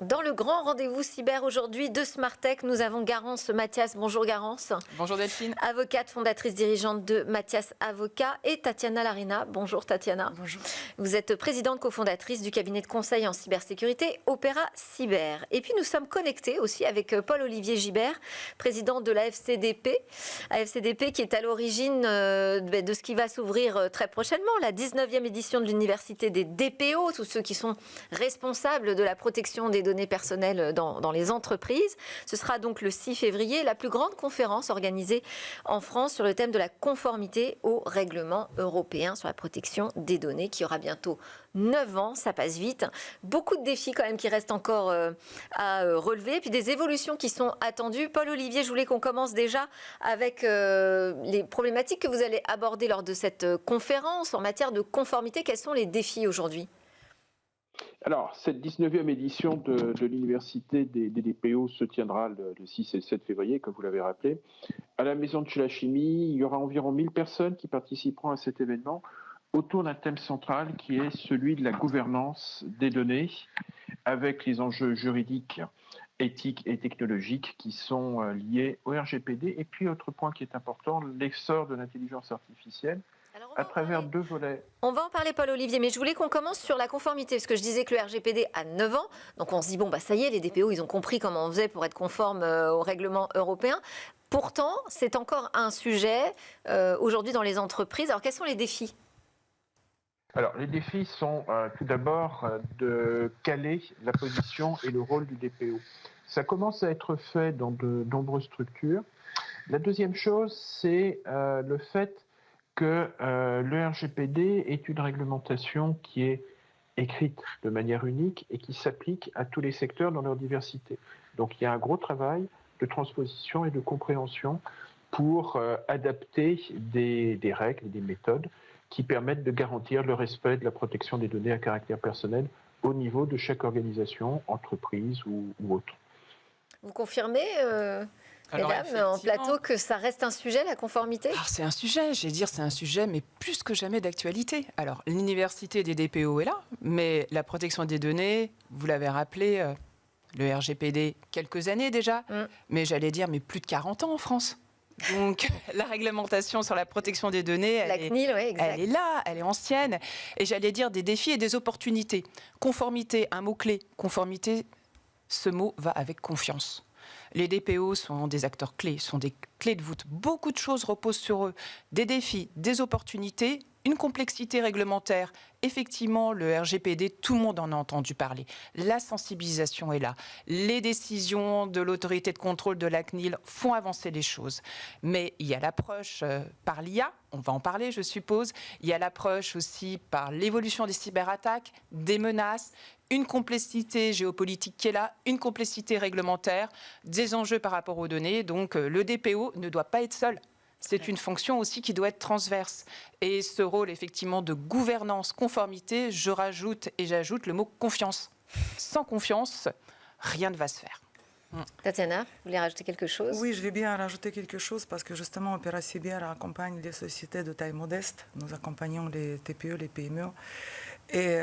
Dans le grand rendez-vous cyber aujourd'hui de Smartech, nous avons Garance Mathias. Bonjour Garance. Bonjour Delphine. Avocate, fondatrice, dirigeante de Mathias Avocat, et Tatiana Larina. Bonjour Tatiana. Bonjour. Vous êtes présidente cofondatrice du cabinet de conseil en cybersécurité Opéra Cyber. Et puis nous sommes connectés aussi avec Paul-Olivier Gibert, président de la FCDP. FCDP qui est à l'origine de ce qui va s'ouvrir très prochainement, la 19e édition de l'université des DPO, tous ceux qui sont responsables de la protection des données personnelles dans les entreprises. Ce sera donc le 6 février, la plus grande conférence organisée en France sur le thème de la conformité au règlement européen sur la protection des données, qui aura bientôt 9 ans, ça passe vite. Beaucoup de défis quand même qui restent encore à relever, puis des évolutions qui sont attendues. Paul-Olivier, je voulais qu'on commence déjà avec les problématiques que vous allez aborder lors de cette conférence en matière de conformité. Quels sont les défis aujourd'hui ? Alors, cette 19e édition de l'Université des DPO se tiendra le 6 et le 7 février, comme vous l'avez rappelé. À la Maison de la Chimie, il y aura environ 1000 personnes qui participeront à cet événement autour d'un thème central qui est celui de la gouvernance des données, avec les enjeux juridiques, éthiques et technologiques qui sont liés au RGPD. Et puis, autre point qui est important, l'essor de l'intelligence artificielle à travers deux volets. On va en parler, Paul-Olivier, mais je voulais qu'on commence sur la conformité, parce que je disais que le RGPD a 9 ans, donc on se dit, bon, ça y est, les DPO, ils ont compris comment on faisait pour être conforme au règlement européen. Pourtant, c'est encore un sujet aujourd'hui dans les entreprises. Alors, quels sont les défis ? Alors, les défis sont tout d'abord de caler la position et le rôle du DPO. Ça commence à être fait dans de nombreuses structures. La deuxième chose, c'est le fait que le RGPD est une réglementation qui est écrite de manière unique et qui s'applique à tous les secteurs dans leur diversité. Donc il y a un gros travail de transposition et de compréhension pour adapter des règles et des méthodes qui permettent de garantir le respect de la protection des données à caractère personnel au niveau de chaque organisation, entreprise ou autre. Vous confirmez mesdames, en plateau, que ça reste un sujet, la conformité ? Alors, c'est un sujet, c'est un sujet, mais plus que jamais d'actualité. Alors, l'université des DPO est là, mais la protection des données, vous l'avez rappelé, le RGPD, quelques années déjà, mais j'allais dire, mais plus de 40 ans en France. Donc, la réglementation sur la protection des données, elle est là, elle est ancienne. Et j'allais dire des défis et des opportunités. Conformité, un mot-clé. Conformité, ce mot va avec confiance. Les DPO sont des acteurs clés, sont des clés de voûte. Beaucoup de choses reposent sur eux. Des défis, des opportunités, une complexité réglementaire. Effectivement, le RGPD, tout le monde en a entendu parler. La sensibilisation est là. Les décisions de l'autorité de contrôle de la CNIL font avancer les choses. Mais il y a l'approche par l'IA, on va en parler, je suppose. Il y a l'approche aussi par l'évolution des cyberattaques, des menaces, une complexité géopolitique qui est là, une complexité réglementaire, des enjeux par rapport aux données. Donc, le DPO ne doit pas être seul. C'est une fonction aussi qui doit être transverse. Et ce rôle, effectivement, de gouvernance, conformité, j'ajoute le mot confiance. Sans confiance, rien ne va se faire. Tatiana, vous voulez rajouter quelque chose ? Oui, je vais bien rajouter quelque chose parce que justement, Opéra Cyber accompagne les sociétés de taille modeste. Nous accompagnons les TPE, les PME. Et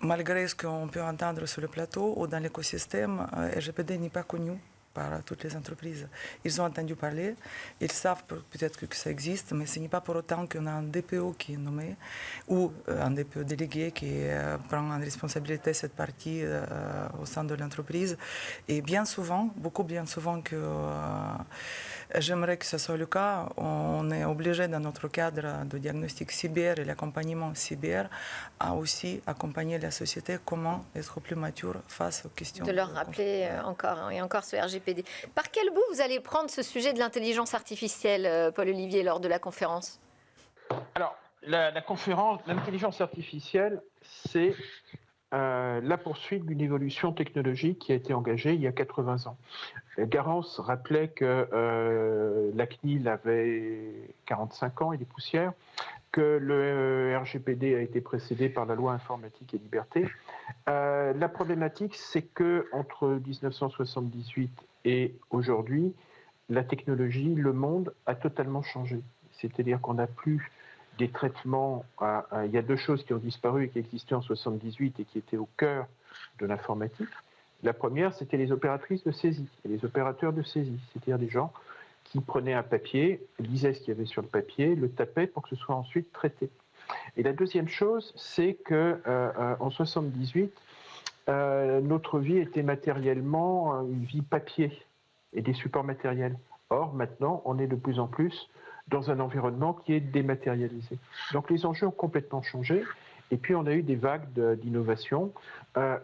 malgré ce qu'on peut entendre sur le plateau ou dans l'écosystème, RGPD n'est pas connu par toutes les entreprises. Ils ont entendu parler, ils savent peut-être que ça existe, mais ce n'est pas pour autant qu'on a un DPO qui est nommé ou un DPO délégué qui prend en responsabilité cette partie au sein de l'entreprise. Et bien souvent, bien souvent que j'aimerais que ce soit le cas, on est obligé dans notre cadre de diagnostic cyber et l'accompagnement cyber à aussi accompagner la société comment être plus mature face aux questions. De leur rappeler encore et encore ce RGPD. Par quel bout vous allez prendre ce sujet de l'intelligence artificielle, Paul-Olivier, lors de la conférence ? Alors, la conférence, l'intelligence artificielle, c'est la poursuite d'une évolution technologique qui a été engagée il y a 80 ans. Garance rappelait que la CNIL avait 45 ans et des poussières, que le RGPD a été précédé par la loi informatique et liberté. La problématique, c'est que entre 1978 et aujourd'hui, la technologie, le monde a totalement changé. C'est-à-dire qu'on n'a plus des traitements. Il y a deux choses qui ont disparu et qui existaient en 78 et qui étaient au cœur de l'informatique. La première, c'était les opératrices de saisie et les opérateurs de saisie, c'est-à-dire des gens qui prenaient un papier, lisaient ce qu'il y avait sur le papier, le tapaient pour que ce soit ensuite traité. Et la deuxième chose, c'est que en 78, notre vie était matériellement une vie papier et des supports matériels. Or, maintenant, on est de plus en plus dans un environnement qui est dématérialisé. Donc, les enjeux ont complètement changé. Et puis, on a eu des vagues d'innovation.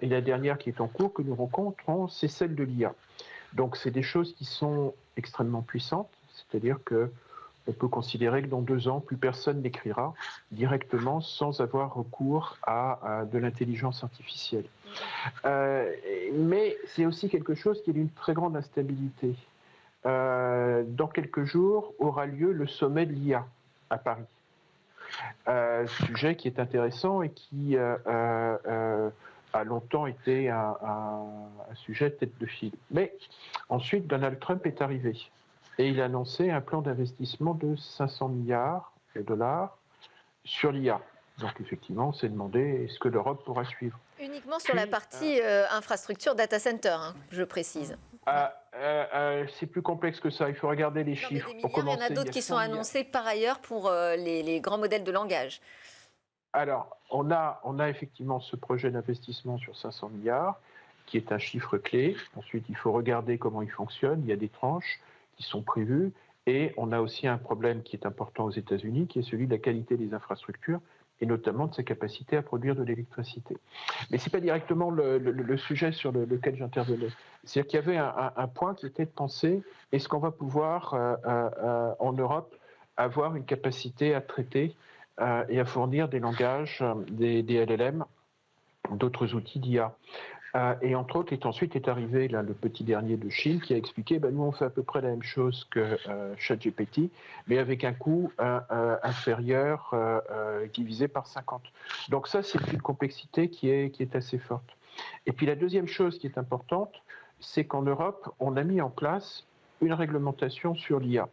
Et la dernière qui est en cours, que nous rencontrons, c'est celle de l'IA. Donc, c'est des choses qui sont extrêmement puissantes. C'est-à-dire qu'on peut considérer que dans 2 ans, plus personne n'écrira directement sans avoir recours à de l'intelligence artificielle. Mais c'est aussi quelque chose qui est d'une très grande instabilité. Dans quelques jours aura lieu le sommet de l'IA à Paris. Sujet qui est intéressant et qui a longtemps été un sujet tête de file. Mais ensuite, Donald Trump est arrivé et il a annoncé un plan d'investissement de 500 milliards de dollars sur l'IA. Donc effectivement, on s'est demandé est-ce que l'Europe pourra suivre. Uniquement sur la partie infrastructure data center, hein, je précise. C'est plus complexe que ça. Il faut regarder les chiffres. Pour commencer, il y en a d'autres qui sont annoncés par ailleurs pour les grands modèles de langage. Alors, on a effectivement ce projet d'investissement sur 500 milliards, qui est un chiffre clé. Ensuite, il faut regarder comment il fonctionne. Il y a des tranches qui sont prévues. Et on a aussi un problème qui est important aux États-Unis, qui est celui de la qualité des infrastructures, et notamment de sa capacité à produire de l'électricité. Mais ce n'est pas directement le sujet sur lequel j'intervenais. C'est-à-dire qu'il y avait un point qui était de penser, est-ce qu'on va pouvoir, en Europe, avoir une capacité à traiter et à fournir des langages, des LLM, d'autres outils d'IA. Et entre autres, ensuite est arrivé là, le petit dernier de Chine qui a expliqué nous on fait à peu près la même chose que ChatGPT, mais avec un coût inférieur divisé par 50. Donc ça, c'est une complexité qui est assez forte. Et puis la deuxième chose qui est importante, c'est qu'en Europe, on a mis en place une réglementation sur l'IA,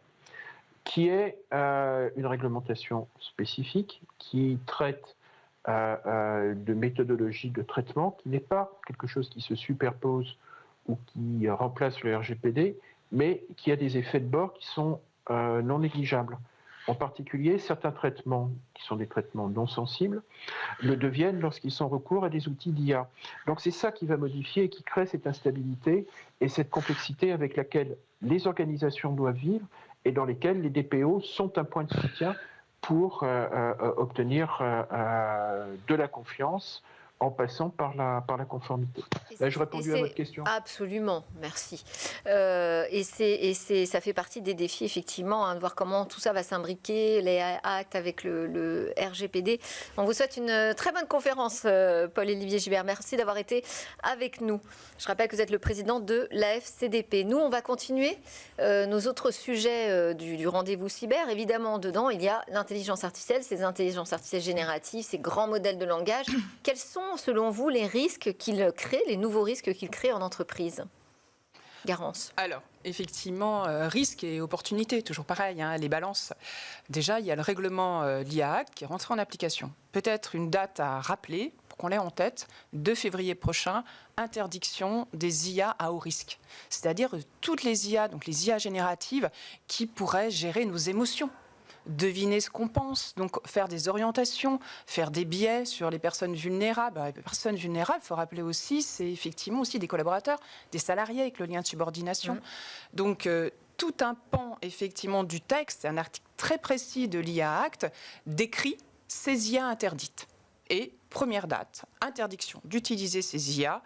qui est une réglementation spécifique qui traite de méthodologie de traitement, qui n'est pas quelque chose qui se superpose ou qui remplace le RGPD, mais qui a des effets de bord qui sont non négligeables. En particulier, certains traitements, qui sont des traitements non sensibles, le deviennent lorsqu'ils sont recours à des outils d'IA. Donc c'est ça qui va modifier et qui crée cette instabilité et cette complexité avec laquelle les organisations doivent vivre et dans lesquelles les DPO sont un point de soutien pour obtenir de la confiance en passant par la conformité. Là, j'ai répondu à votre question. Absolument, merci. Ça fait partie des défis, effectivement, hein, de voir comment tout ça va s'imbriquer, les actes avec le RGPD. On vous souhaite une très bonne conférence, Paul-Olivier Gibert. Merci d'avoir été avec nous. Je rappelle que vous êtes le président de l'AFCDP. Nous, on va continuer nos autres sujets du rendez-vous cyber. Évidemment, dedans, il y a l'intelligence artificielle, ces intelligences artificielles génératives, ces grands modèles de langage. Quels sont selon vous, les risques qu'il crée, les nouveaux risques qu'il crée en entreprise? Garance. Alors, effectivement, risques et opportunités, toujours pareil, hein, les balances. Déjà, il y a le règlement l'IA Act qui est rentré en application. Peut-être une date à rappeler, pour qu'on l'ait en tête, 2 février prochain, interdiction des IA à haut risque. C'est-à-dire toutes les IA, donc les IA génératives, qui pourraient gérer nos émotions. Deviner ce qu'on pense, donc faire des orientations, faire des biais sur les personnes vulnérables. Alors, les personnes vulnérables, il faut rappeler aussi, c'est effectivement aussi des collaborateurs, des salariés avec le lien de subordination. Donc, tout un pan, effectivement, du texte, un article très précis de l'IA Act, décrit ces IA interdites. Et, première date, interdiction d'utiliser ces IA,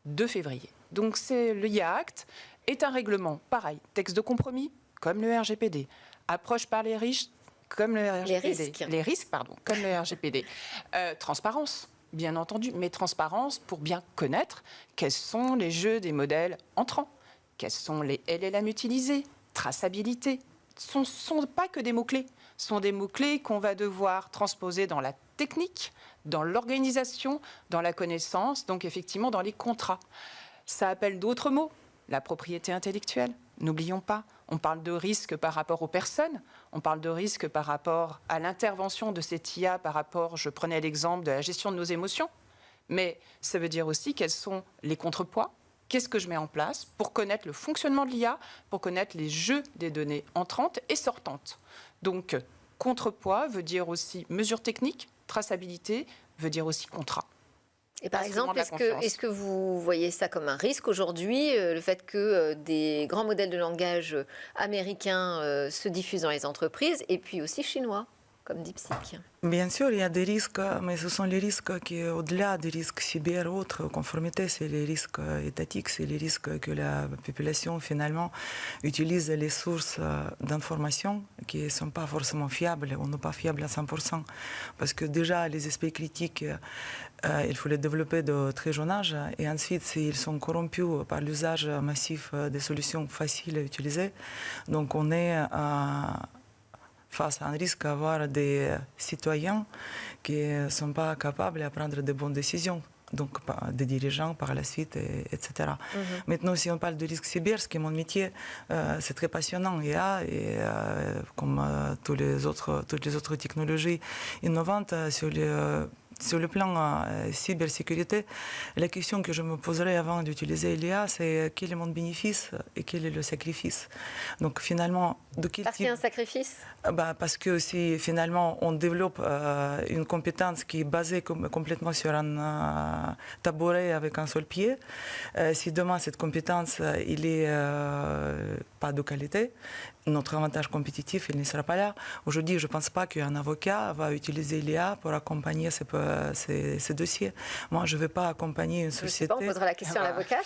2 février. Donc, l'IA Act est un règlement, pareil, texte de compromis, comme le RGPD, approche par les riches, comme le RGPD. Les risques, comme le RGPD. Transparence, bien entendu, mais transparence pour bien connaître quels sont les jeux des modèles entrants, quels sont les LLM utilisés, traçabilité. Ce ne sont pas que des mots-clés, ce sont des mots-clés qu'on va devoir transposer dans la technique, dans l'organisation, dans la connaissance, donc effectivement dans les contrats. Ça appelle d'autres mots, la propriété intellectuelle. N'oublions pas, On parle de risque par rapport aux personnes, on parle de risque par rapport à l'intervention de cette IA, par rapport, je prenais l'exemple de la gestion de nos émotions, mais ça veut dire aussi quels sont les contrepoids, qu'est-ce que je mets en place pour connaître le fonctionnement de l'IA, pour connaître les jeux des données entrantes et sortantes. Donc, contrepoids veut dire aussi mesures techniques, traçabilité veut dire aussi contrat. Et par exemple, est-ce que vous voyez ça comme un risque aujourd'hui, le fait que des grands modèles de langage américains se diffusent dans les entreprises et puis aussi chinois, comme DeepSeek? Bien sûr, il y a des risques, mais ce sont les risques qui, au-delà des risques cyber ou autres, conformité, c'est les risques étatiques, c'est les risques que la population, finalement, utilise les sources d'informations qui ne sont pas forcément fiables ou non pas fiables à 100%. Parce que déjà, les esprits critiques, il faut les développer de très jeune âge. Et ensuite, s'ils sont corrompus par l'usage massif des solutions faciles à utiliser, donc on est face à un risque d'avoir des citoyens qui ne sont pas capables de prendre de bonnes décisions, donc des dirigeants par la suite, etc. Maintenant, si on parle de risque cyber, ce qui est mon métier, c'est très passionnant. Et comme toutes les autres technologies innovantes sur le plan cybersécurité, la question que je me poserais avant d'utiliser l'IA, c'est quel est mon bénéfice et quel est le sacrifice. Donc finalement, de quel Parce qu'il y a un sacrifice? Parce que si finalement on développe une compétence qui est basée complètement sur un tabouret avec un seul pied, si demain cette compétence il est pas de qualité, notre avantage compétitif, il ne sera pas là. Aujourd'hui, je ne pense pas qu'un avocat va utiliser l'IA pour accompagner ces dossiers. Moi, je ne vais pas accompagner une société... Je ne sais pas, on posera la question à l'avocat.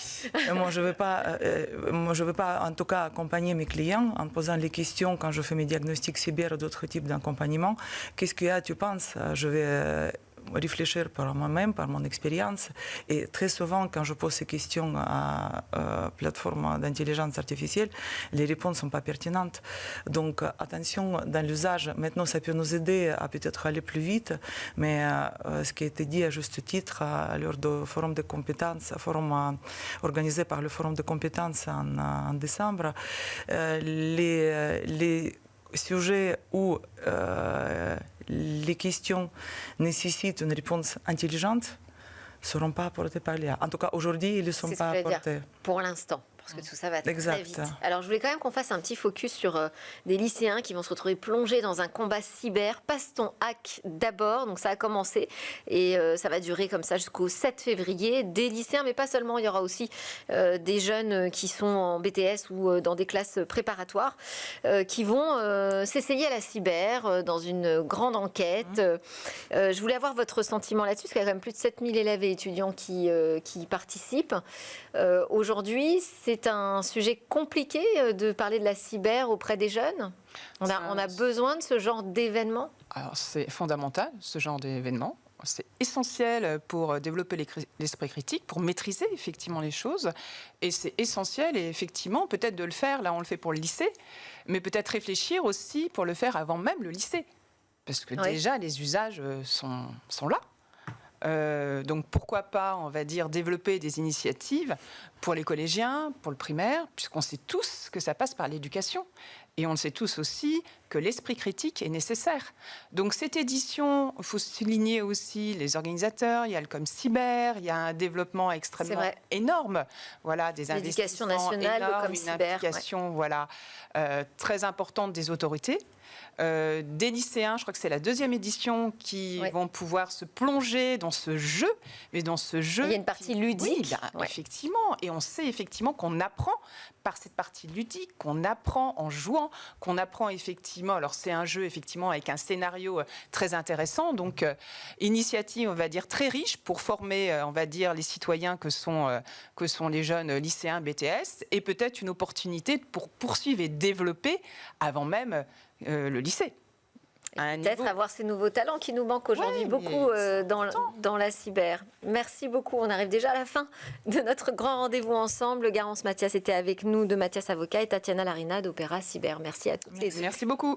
Moi, je ne vais pas, en tout cas, accompagner mes clients en posant les questions quand je fais mes diagnostics cyber ou d'autres types d'accompagnement. Qu'est-ce qu'il y a, tu penses? Je vais réfléchir par moi-même, par mon expérience. Et très souvent, quand je pose ces questions à plateformes d'intelligence artificielle, les réponses ne sont pas pertinentes. Donc, attention dans l'usage. Maintenant, ça peut nous aider à peut-être aller plus vite, mais ce qui a été dit à juste titre lors du forum de compétences, forum organisé par le forum de compétences en décembre, les sujets où les questions nécessitent une réponse intelligente ne seront pas apportées par l'IA. En tout cas, aujourd'hui, ils ne sont pas apportés. Pour l'instant. Parce que tout ça va très vite. Exact. Alors, je voulais quand même qu'on fasse un petit focus sur des lycéens qui vont se retrouver plongés dans un combat cyber. Passe ton hack d'abord. Donc, ça a commencé et ça va durer comme ça jusqu'au 7 février. Des lycéens, mais pas seulement. Il y aura aussi des jeunes qui sont en BTS ou dans des classes préparatoires qui vont s'essayer à la cyber dans une grande enquête. Je voulais avoir votre sentiment là-dessus, parce qu'il y a quand même plus de 7000 élèves et étudiants qui participent. Aujourd'hui, c'est un sujet compliqué de parler de la cyber auprès des jeunes. On a besoin de ce genre d'événement. Alors, c'est fondamental, ce genre d'événement. C'est essentiel pour développer l'esprit critique, pour maîtriser effectivement les choses. Et c'est essentiel, et effectivement, peut-être de le faire, là on le fait pour le lycée, mais peut-être réfléchir aussi pour le faire avant même le lycée. Parce que déjà, les usages sont là. Donc pourquoi pas, on va dire, développer des initiatives pour les collégiens, pour le primaire, puisqu'on sait tous que ça passe par l'éducation. Et on sait tous aussi que l'esprit critique est nécessaire. Donc cette édition, il faut souligner aussi les organisateurs, il y a le Com Cyber, il y a un développement extrêmement énorme. Voilà, des l'éducation investissements nationale, énormes, le Com Cyber, une implication très importante des autorités. Des lycéens, je crois que c'est la 2e édition, qui vont pouvoir se plonger dans ce jeu, mais dans ce jeu... Il y a une partie ludique. Oui, effectivement, et on sait effectivement qu'on apprend par cette partie ludique, qu'on apprend en jouant, qu'on apprend effectivement... Alors c'est un jeu effectivement avec un scénario très intéressant, donc initiative, on va dire, très riche pour former, on va dire, les citoyens que sont les jeunes lycéens BTS, et peut-être une opportunité pour poursuivre et développer avant même le lycée. Peut-être avoir ces nouveaux talents qui nous manquent aujourd'hui beaucoup dans la cyber. Merci beaucoup. On arrive déjà à la fin de notre grand rendez-vous ensemble. Garance Mathias était avec nous, de Mathias Avocat, et Tatiana Larina d'Opéra Cyber. Merci à toutes les deux. Merci beaucoup.